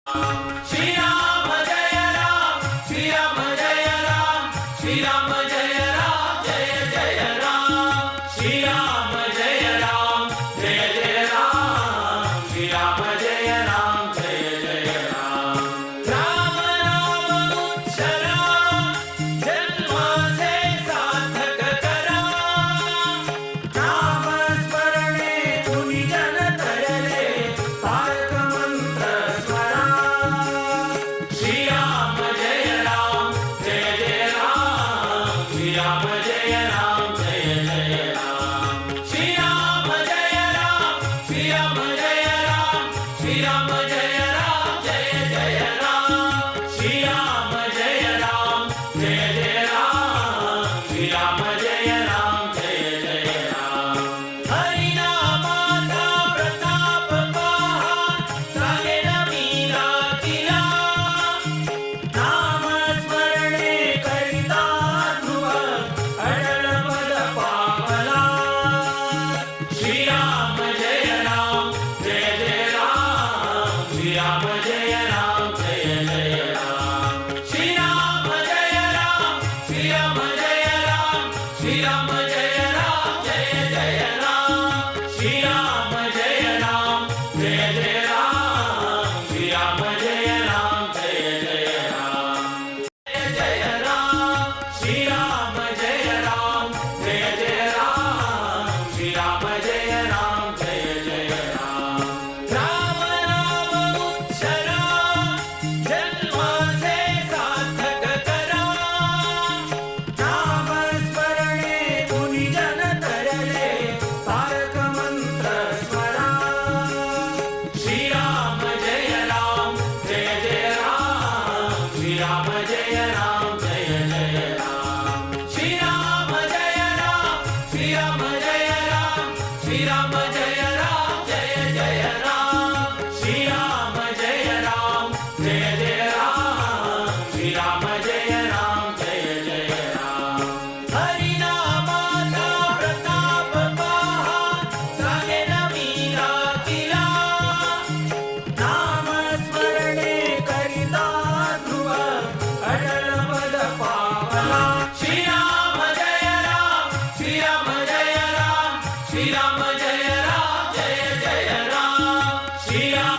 श्रीराम जय राम श्रीराम जय राम श्रीराम जय राम जय जय राम श्रीराम जय राम जय जय राम श्रीराम जय राम जय जय राम राम नाम उच्चारा जन्माचे सार्थक करा नाम स्मरणे पुनि जन तरले तारक मंत्र स्मरा श्रीराम जय राम जय जय राम श्रीराम जय राम जय जय राम श्रीराम जय राम श्रीराम जय राम श्रीराम जय राम जय जय राम श्रीराम जय राम जय जय राम श्रीराम जय राम जय जय राम हरिनामाचा प्रताप पहा चालेल मीरा तिला नाम स्मरणे करिता ध्रुव अडल पद पावला श्रीराम जय राम जय जय राम श्रीराम जय राम जय जय राम श्रीराम जय राम श्रीराम जय राम श्रीराम जय राम जय जय राम श्रीराम जय राम जय जय राम श्रीराम जय राम जय जय राम जय जय राम श्रीराम जय राम जय जय राम श्रीराम जय राम जय जय राम राम नाम उच्चारा जन्माचे सार्थक करा नाम स्मरणे पुनि जन तरले तारक मंत्र स्मरा श्रीराम जय राम जय जय राम श्रीराम जय राम जय जय राम श्रीराम जय राम श्रीराम जय राम श्रीराम जय